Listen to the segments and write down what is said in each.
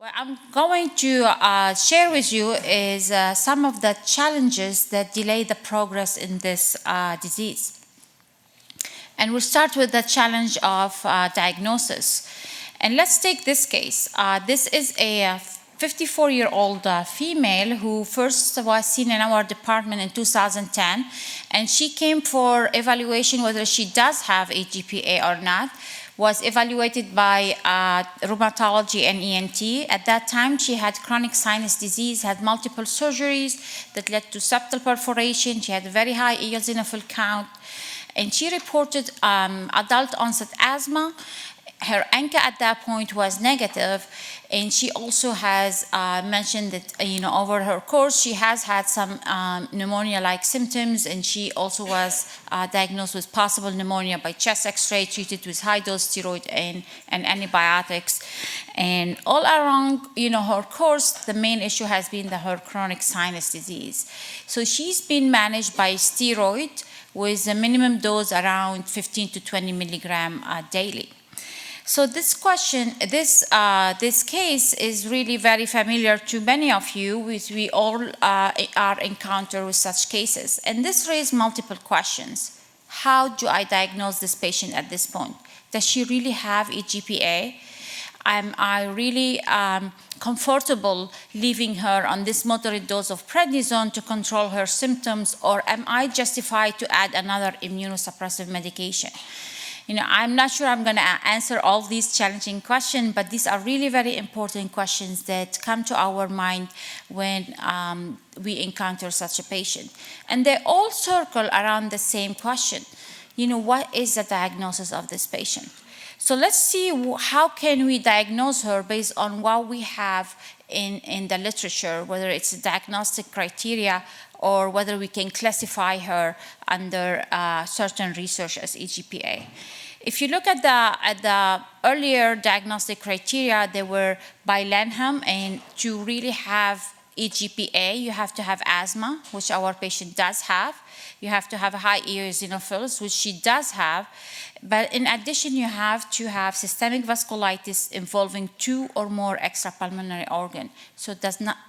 What I'm going to share with you is some of the challenges that delay the progress in this disease. And we'll start with the challenge of diagnosis. And let's take this case. This is a 54-year-old female who first was seen in our department in 2010. And she came for evaluation whether she does have EGPA or not. Was evaluated by rheumatology and ENT. At that time, she had chronic sinus disease, had multiple surgeries that led to septal perforation. She had a very high eosinophil count. And she reported adult onset asthma. Her ANCA at that point was negative, and she also has mentioned that over her course she has had some pneumonia-like symptoms, and she also was diagnosed with possible pneumonia by chest X-ray, treated with high-dose steroid and antibiotics. And all along, her course, the main issue has been her chronic sinus disease. So she's been managed by steroid with a minimum dose around 15 to 20 milligram daily. So this question, this case is really very familiar to many of you, which we all are encountered with such cases. And this raised multiple questions. How do I diagnose this patient at this point? Does she really have EGPA? Am I really comfortable leaving her on this moderate dose of prednisone to control her symptoms, or am I justified to add another immunosuppressive medication? I'm not sure I'm going to answer all these challenging questions, but these are really very important questions that come to our mind when we encounter such a patient. And they all circle around the same question. What is the diagnosis of this patient? So let's see how can we diagnose her based on what we have in the literature, whether it's a diagnostic criteria or whether we can classify her under certain research as EGPA. If you look at the earlier diagnostic criteria, they were by Lanham, and to really have EGPA, you have to have asthma, which our patient does have. You have to have a high eosinophils, which she does have. But in addition, you have to have systemic vasculitis involving 2 or more extrapulmonary organs. So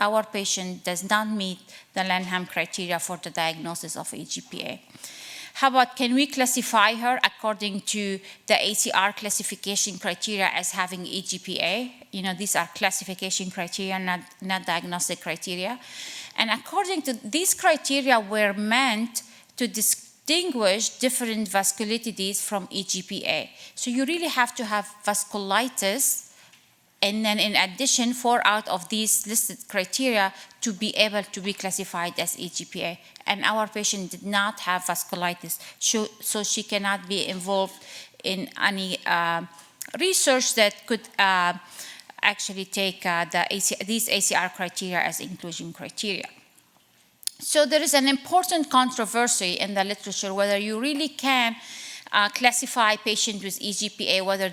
our patient does not meet the Lanham criteria for the diagnosis of EGPA. How about, can we classify her according to the ACR classification criteria as having EGPA? These are classification criteria, not diagnostic criteria. And according to these criteria were meant to distinguish different vasculitides from EGPA. So you really have to have vasculitis, and then in addition, 4 out of these listed criteria to be able to be classified as EGPA. And our patient did not have vasculitis, so she cannot be involved in any research that could actually take these ACR criteria as inclusion criteria. So there is an important controversy in the literature whether you really can classify patients with EGPA, whether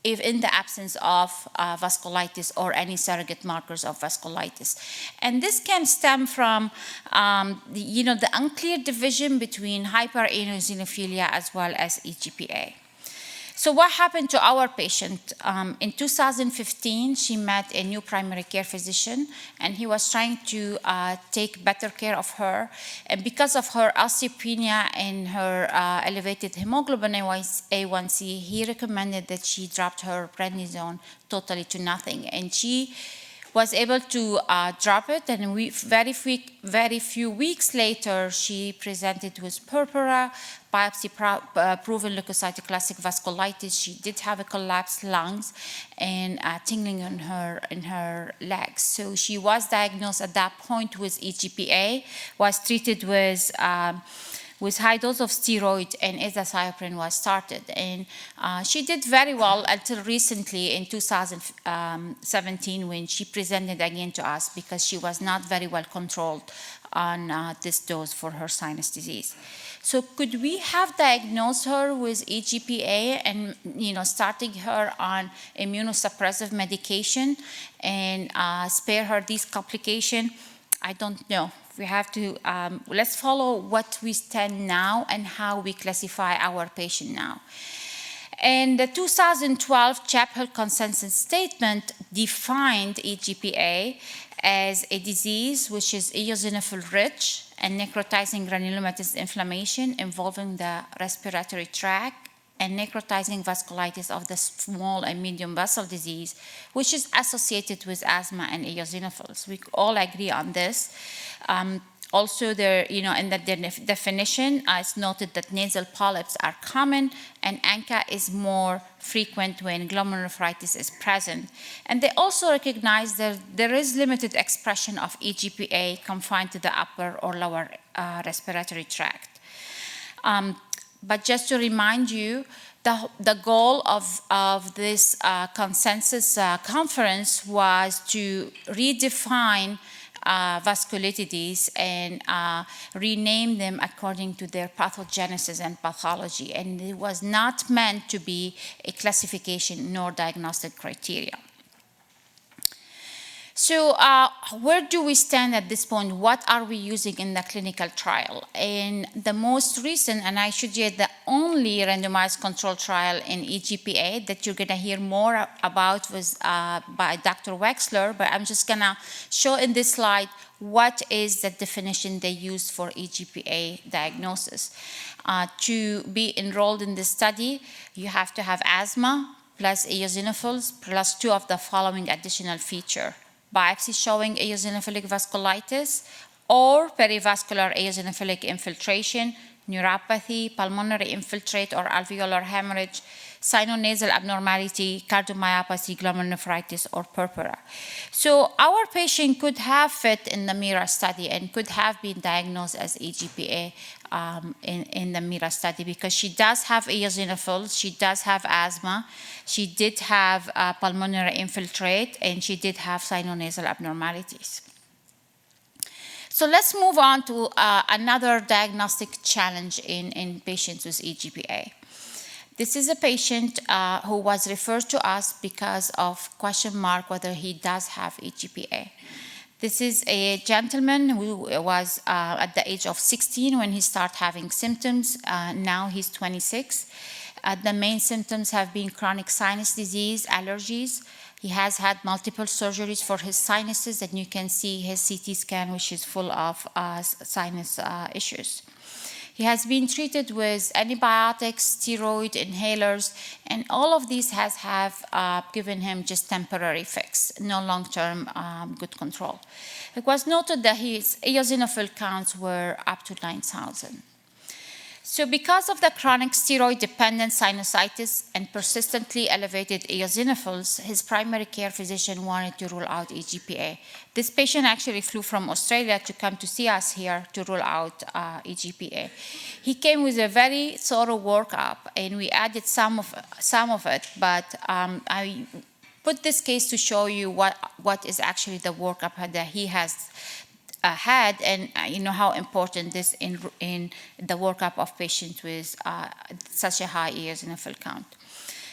if in the absence of vasculitis or any surrogate markers of vasculitis. And this can stem from the unclear division between hypereosinophilia as well as EGPA. So what happened to our patient? In 2015, she met a new primary care physician, and he was trying to take better care of her. And because of her osteopenia and her elevated hemoglobin A1C, he recommended that she dropped her prednisone totally to nothing. And she was able to drop it, and very few weeks later, she presented with purpura, biopsy-proven leukocytoclastic vasculitis. She did have a collapsed lungs and tingling in her legs. So she was diagnosed at that point with EGPA, was treated with high dose of steroid, and azathioprine was started. And she did very well until recently in 2017 when she presented again to us because she was not very well controlled on this dose for her sinus disease. So could we have diagnosed her with EGPA and starting her on immunosuppressive medication and spare her these complications? I don't know. We have to, let's follow what we stand now and how we classify our patient now. And the 2012 Chapel Consensus Statement defined EGPA as a disease which is eosinophil-rich and necrotizing granulomatous inflammation involving the respiratory tract and necrotizing vasculitis of the small and medium vessel disease, which is associated with asthma and eosinophils. We all agree on this. Also, there, in the definition, it's noted that nasal polyps are common and ANCA is more frequent when glomerulonephritis is present. And they also recognize that there is limited expression of EGPA confined to the upper or lower respiratory tract. But just to remind you, the goal of this consensus conference was to redefine vasculitides and rename them according to their pathogenesis and pathology. And it was not meant to be a classification nor diagnostic criteria. So where do we stand at this point? What are we using in the clinical trial? And the most recent, and I should say the only randomized control trial in EGPA that you're going to hear more about was by Dr. Wexler, but I'm just going to show in this slide what is the definition they used for EGPA diagnosis. To be enrolled in this study, you have to have asthma plus eosinophils plus 2 of the following additional features: biopsy showing eosinophilic vasculitis or perivascular eosinophilic infiltration, neuropathy, pulmonary infiltrate or alveolar hemorrhage, sinonasal abnormality, cardiomyopathy, glomerulonephritis, or purpura. So our patient could have fit in the MIRA study and could have been diagnosed as EGPA in the MIRA study because she does have eosinophils, she does have asthma, she did have pulmonary infiltrate, and she did have sinonasal abnormalities. So let's move on to another diagnostic challenge in patients with EGPA. This is a patient who was referred to us because of question mark whether he does have EGPA. This is a gentleman who was at the age of 16 when he started having symptoms. Now he's 26. The main symptoms have been chronic sinus disease, allergies. He has had multiple surgeries for his sinuses, and you can see his CT scan, which is full of sinus issues. He has been treated with antibiotics, steroid inhalers, and all of these have given him just temporary fix, no long-term good control. It was noted that his eosinophil counts were up to 9,000. So because of the chronic steroid-dependent sinusitis and persistently elevated eosinophils, his primary care physician wanted to rule out EGPA. This patient actually flew from Australia to come to see us here to rule out EGPA. He came with a very thorough workup, and we added some of it, but I put this case to show you what is actually the workup that he has had, and how important this in the workup of patients with such a high eosinophil count.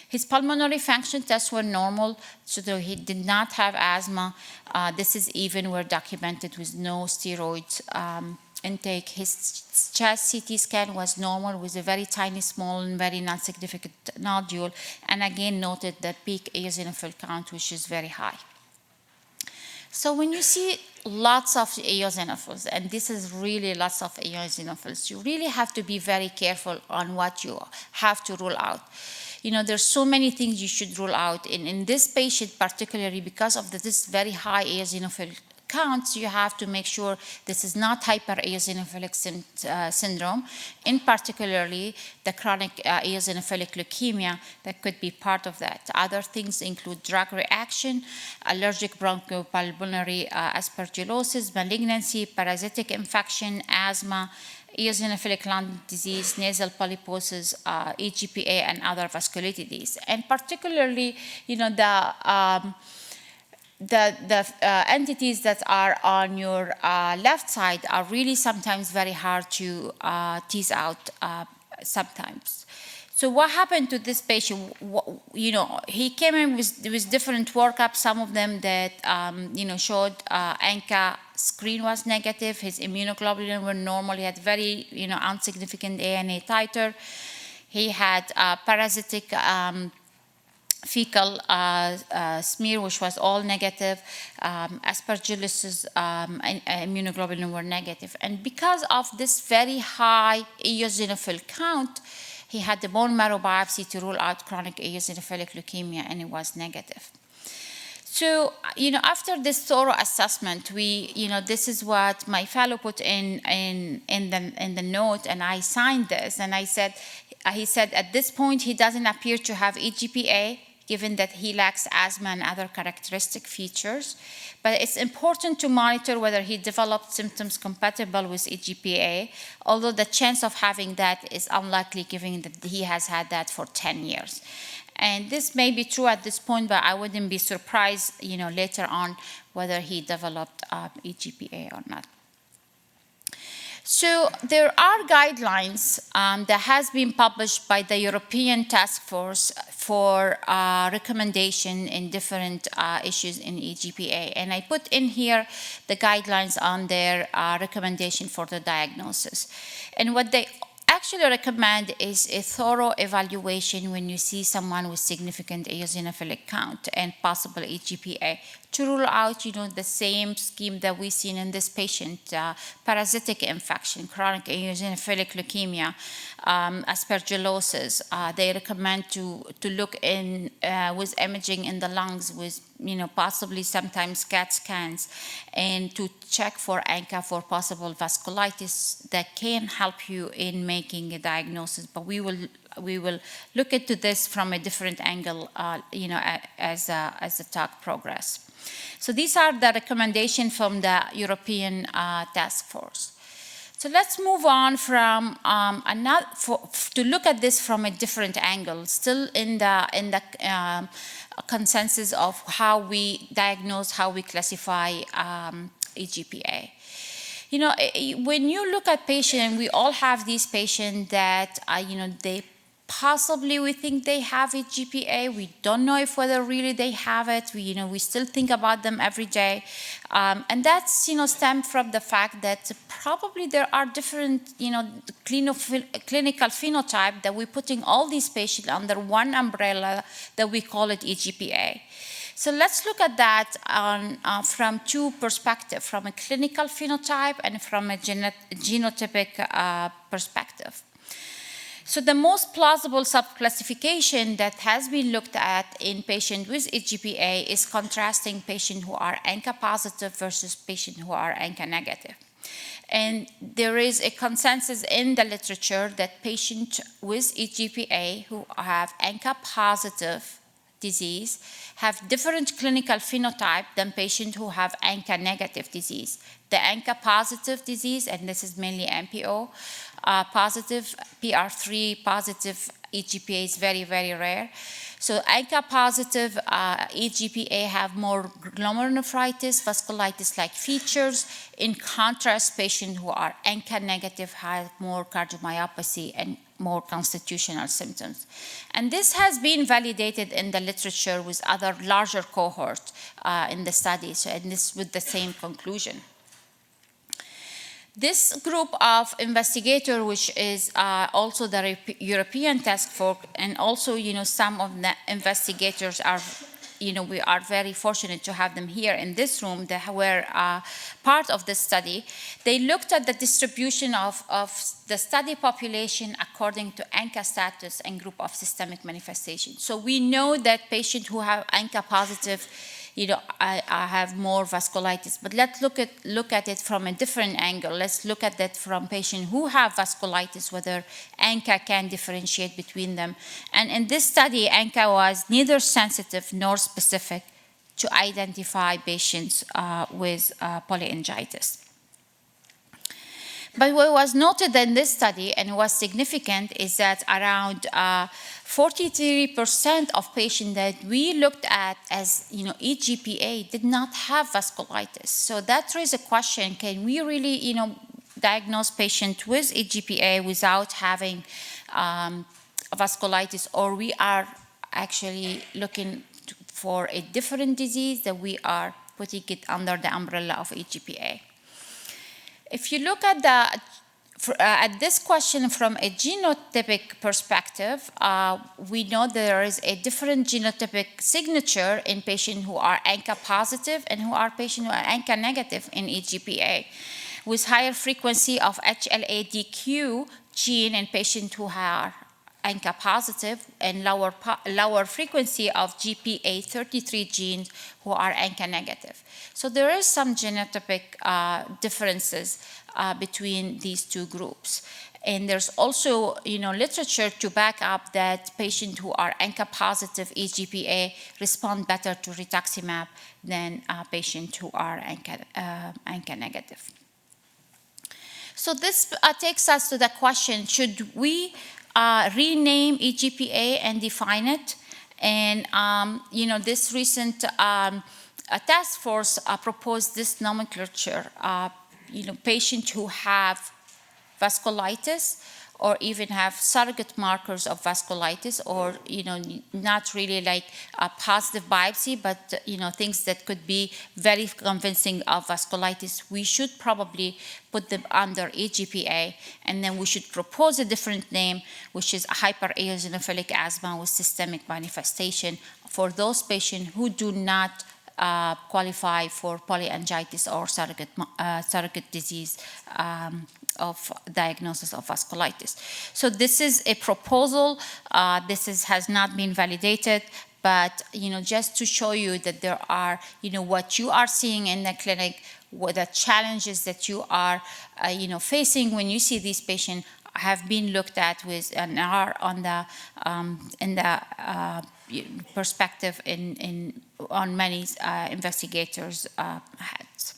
His pulmonary function tests were normal, so though he did not have asthma. This is even were documented with no steroids intake. His chest CT scan was normal with a very tiny, small, and very non-significant nodule, and again noted the peak eosinophil count, which is very high. So when you see lots of eosinophils, and this is really lots of eosinophils, you really have to be very careful on what you have to rule out. There's so many things you should rule out. In this patient, particularly because of this very high eosinophil counts, you have to make sure this is not hypereosinophilic syndrome, in particularly the chronic eosinophilic leukemia that could be part of that. Other things include drug reaction, allergic bronchopulmonary aspergillosis, malignancy, parasitic infection, asthma, eosinophilic lung disease, nasal polyposis, EGPA, and other vasculitides. And particularly, the entities that are on your left side are really sometimes very hard to tease out sometimes. So what happened to this patient? He came in with different workups. Some of them that showed ANCA screen was negative. His immunoglobulin were normal. He had very insignificant ANA titer. He had parasitic fecal smear, which was all negative. Aspergillosis and immunoglobulin were negative. And because of this very high eosinophil count, he had the bone marrow biopsy to rule out chronic eosinophilic leukemia, and it was negative. So, after this thorough assessment, this is what my fellow put in the note, and I signed this, and he said, at this point, he doesn't appear to have EGPA, given that he lacks asthma and other characteristic features. But it's important to monitor whether he developed symptoms compatible with EGPA, although the chance of having that is unlikely, given that he has had that for 10 years. And this may be true at this point, but I wouldn't be surprised, later on whether he developed EGPA or not. So there are guidelines that has been published by the European Task Force for recommendation in different issues in EGPA. And I put in here the guidelines on their recommendation for the diagnosis. And what they actually recommend is a thorough evaluation when you see someone with significant eosinophilic count and possible EGPA to rule out, the same scheme that we've seen in this patient, parasitic infection, chronic eosinophilic leukemia, aspergillosis. They recommend to look in with imaging in the lungs with, possibly sometimes CAT scans, and to check for ANCA for possible vasculitis that can help you in making a diagnosis. But we will look into this from a different angle, as the talk progress. So these are the recommendations from the European Task Force. So let's move on from to look at this from a different angle, still in the consensus of how we diagnose, how we classify EGPA. When you look at patients, we all have these patients that, they possibly we think they have EGPA. We don't know if whether really they have it. We still think about them every day. And that's, stemmed from the fact that probably there are different, clinical phenotype that we're putting all these patients under one umbrella that we call it EGPA. So let's look at that from two perspectives, from a clinical phenotype and from a genotypic perspective. So the most plausible subclassification that has been looked at in patients with EGPA is contrasting patients who are ANCA positive versus patients who are ANCA negative. And there is a consensus in the literature that patients with EGPA who have ANCA positive disease have different clinical phenotype than patients who have ANCA negative disease. The ANCA positive disease, and this is mainly MPO, positive, PR3 positive EGPA is very, very rare. So ANCA positive EGPA have more glomerulonephritis, vasculitis-like features. In contrast, patients who are ANCA negative have more cardiomyopathy and more constitutional symptoms. And this has been validated in the literature with other larger cohorts in the studies, and this with the same conclusion. This group of investigators, which is also the European Task Force, and also, some of the investigators are, we are very fortunate to have them here in this room that were part of the study. They looked at the distribution of the study population according to ANCA status and group of systemic manifestations. So we know that patients who have ANCA positive, I have more vasculitis. But let's look at it from a different angle. Let's look at that from patients who have vasculitis, whether ANCA can differentiate between them. And in this study, ANCA was neither sensitive nor specific to identify patients with polyangiitis. But what was noted in this study, and was significant, is that around 43% of patients that we looked at as EGPA did not have vasculitis. So that raises a question: can we really diagnose patients with EGPA without having vasculitis, or we are actually looking for a different disease that we are putting it under the umbrella of EGPA? If you look at the At this question, from a genotypic perspective, we know there is a different genotypic signature in patients who are ANCA positive and who are patients who are ANCA negative in EGPA, with higher frequency of HLA-DQ gene in patients who are ANCA positive and lower frequency of GPA33 genes who are ANCA negative. So there is some genotypic differences between these two groups. And there's also, literature to back up that patients who are ANCA positive EGPA respond better to rituximab than patients who are ANCA negative. So this takes us to the question, should we rename EGPA and define it? And this recent task force proposed this nomenclature. Patients who have vasculitis or even have surrogate markers of vasculitis, or not really like a positive biopsy, but things that could be very convincing of vasculitis, we should probably put them under EGPA, and then we should propose a different name, which is hypereosinophilic asthma with systemic manifestation for those patients who do not qualify for polyangiitis or surrogate disease of diagnosis of vasculitis. So this is a proposal. This has not been validated, but just to show you that there are, what you are seeing in the clinic, what the challenges that you are, facing when you see these patients have been looked at with and are on the in the perspective on many investigators' heads.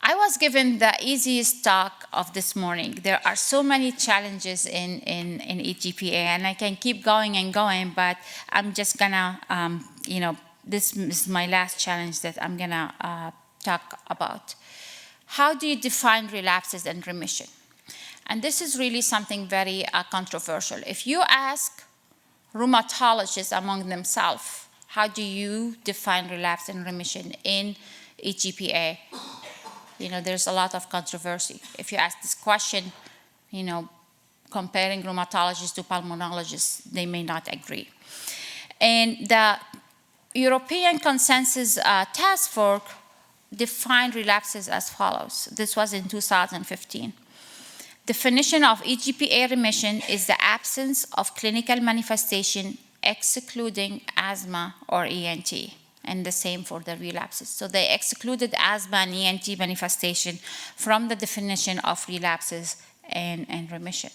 I was given the easiest talk of this morning. There are so many challenges in EGPA, and I can keep going and going, but I'm just gonna, this is my last challenge that I'm gonna talk about. How do you define relapses and remission? And this is really something very controversial. If you ask rheumatologists among themselves, how do you define relapse and remission in EGPA? There's a lot of controversy. If you ask this question, comparing rheumatologists to pulmonologists, they may not agree. And the European Consensus Task Force defined relapses as follows. This was in 2015. Definition of EGPA remission is the absence of clinical manifestation excluding asthma or ENT, and the same for the relapses. So they excluded asthma and ENT manifestation from the definition of relapses and remission.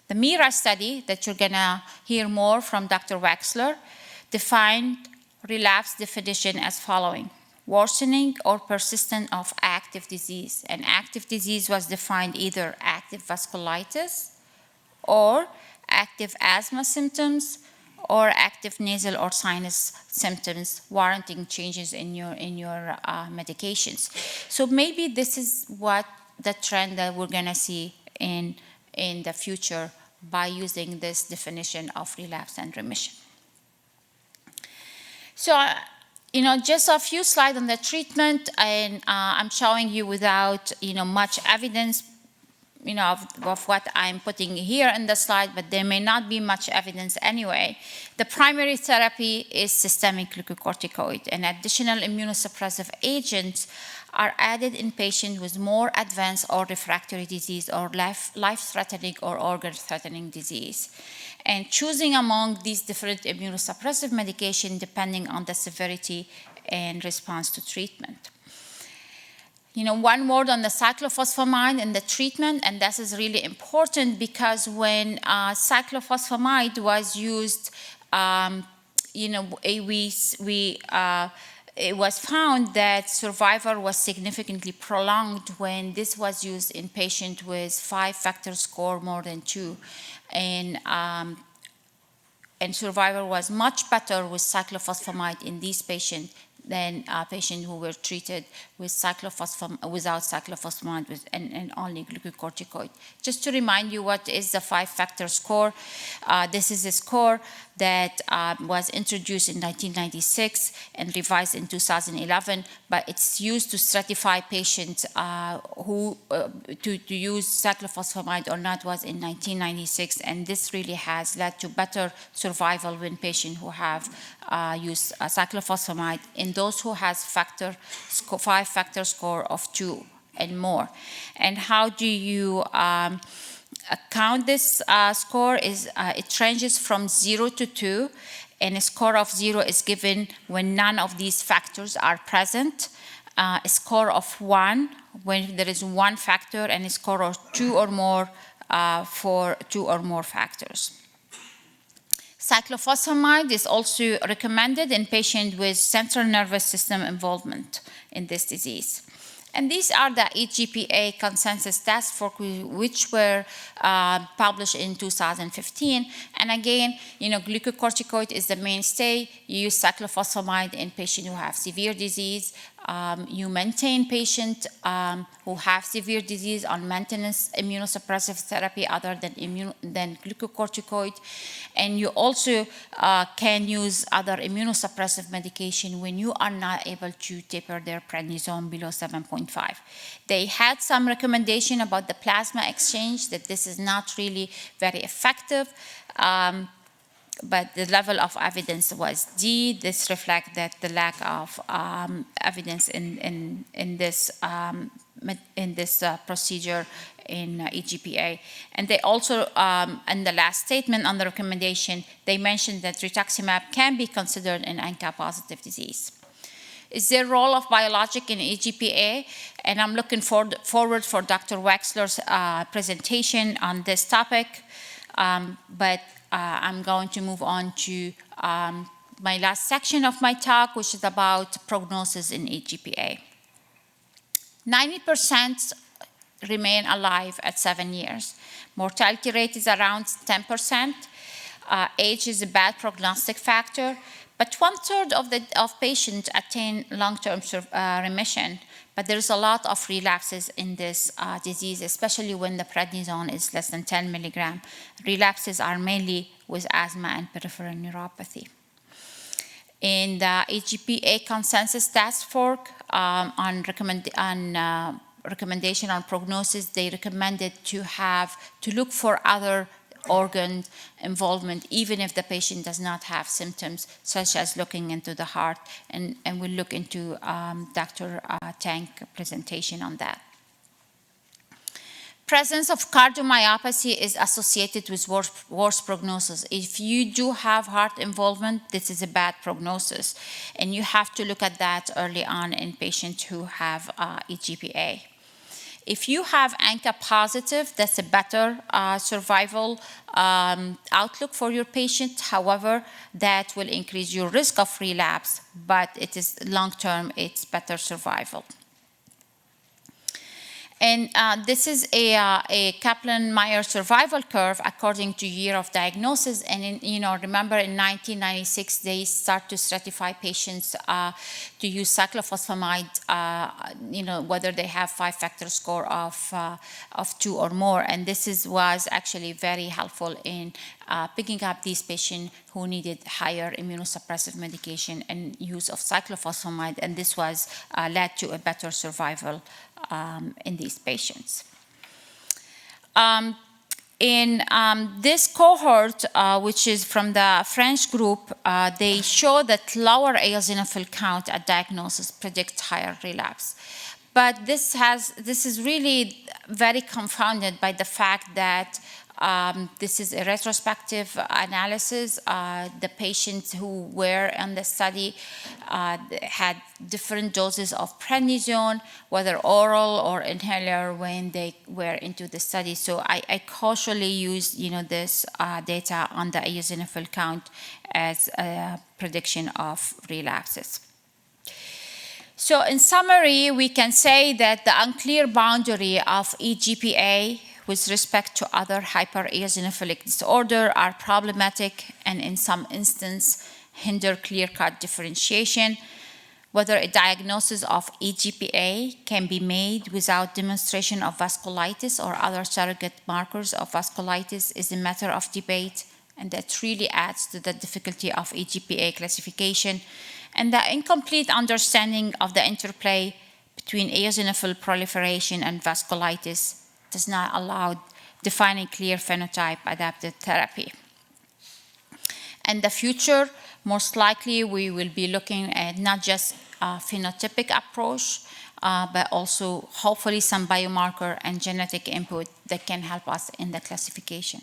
The MIRA study that you're gonna hear more from Dr. Wexler defined relapse definition as following: worsening or persistent of active disease. And active disease was defined either active vasculitis or active asthma symptoms or active nasal or sinus symptoms warranting changes in your medications. So maybe this is what the trend that we're gonna see in the future by using this definition of relapse and remission. So, just a few slides on the treatment, and I'm showing you without, much evidence, of what I'm putting here in the slide, but there may not be much evidence anyway. The primary therapy is systemic glucocorticoid, and additional immunosuppressive agents are added in patients with more advanced or refractory disease or life-threatening or organ-threatening disease. And choosing among these different immunosuppressive medications depending on the severity and response to treatment. One word on the cyclophosphamide and the treatment, and this is really important because when cyclophosphamide was used, it was found that survival was significantly prolonged when this was used in patients with 5-factor score more than 2. And survival was much better with cyclophosphamide in these patients than patients who were treated with without cyclophosphamide and only glucocorticoid. Just to remind you what is the 5-factor score, this is a score that was introduced in 1996 and revised in 2011, but it's used to stratify patients who to use cyclophosphamide or not was in 1996, and this really has led to better survival when patients who have used cyclophosphamide in those who has 5-factor score of 2 and more. And how do you count this score? It ranges from 0 to 2, and a score of 0 is given when none of these factors are present. A score of 1 when there is 1 factor, and a score of 2 or more for 2 or more factors. Cyclophosphamide is also recommended in patients with central nervous system involvement in this disease. And these are the EGPA consensus task force, which were published in 2015. And again, glucocorticoid is the mainstay. You use cyclophosphamide in patients who have severe disease. You maintain patients who have severe disease on maintenance immunosuppressive therapy other than glucocorticoid. And you also can use other immunosuppressive medication when you are not able to taper their prednisone below 7.5. They had some recommendation about the plasma exchange, that this is not really very effective. But the level of evidence was D. This reflects that the lack of evidence in this procedure in EGPA. And they also, in the last statement on the recommendation, they mentioned that rituximab can be considered an ANCA-positive disease. Is there a role of biologic in EGPA? And I'm looking forward for Dr. Wexler's presentation on this topic. But I'm going to move on to my last section of my talk, which is about prognosis in EGPA. 90% remain alive at 7 years. Mortality rate is around 10%. Age is a bad prognostic factor, but 1/3 of patients attain long-term remission. But there's a lot of relapses in this disease, especially when the prednisone is less than 10 milligrams. Relapses are mainly with asthma and peripheral neuropathy. In the EGPA consensus task force on recommendation on prognosis, they recommended to look for other organ involvement, even if the patient does not have symptoms, such as looking into the heart, and we'll look into Dr. Tank's presentation on that. Presence of cardiomyopathy is associated with worse prognosis. If you do have heart involvement, this is a bad prognosis, and you have to look at that early on in patients who have EGPA. If you have ANCA positive, that's a better survival outlook for your patient. However, that will increase your risk of relapse, but it is long-term, it's better survival. And this is a Kaplan-Meier survival curve according to year of diagnosis. And remember in 1996, they start to stratify patients to use cyclophosphamide, whether they have 5-factor score of 2 or more. And this was actually very helpful in picking up these patients who needed higher immunosuppressive medication and use of cyclophosphamide. And this was led to a better survival in these patients. In this cohort, which is from the French group, they show that lower eosinophil count at diagnosis predicts higher relapse. But this is really very confounded by the fact that this is a retrospective analysis. The patients who were in the study had different doses of prednisone, whether oral or inhaler, when they were into the study. So I cautiously used this data on the eosinophil count as a prediction of relapses. So in summary, we can say that the unclear boundary of EGPA with respect to other hypereosinophilic disorder are problematic and in some instances hinder clear-cut differentiation. whether a diagnosis of EGPA can be made without demonstration of vasculitis or other surrogate markers of vasculitis is a matter of debate, and that really adds to the difficulty of EGPA classification and the incomplete understanding of the interplay between eosinophil proliferation and vasculitis does not allow defining clear phenotype-adapted therapy. In the future, most likely we will be looking at not just a phenotypic approach, but also hopefully some biomarker and genetic input that can help us in the classification.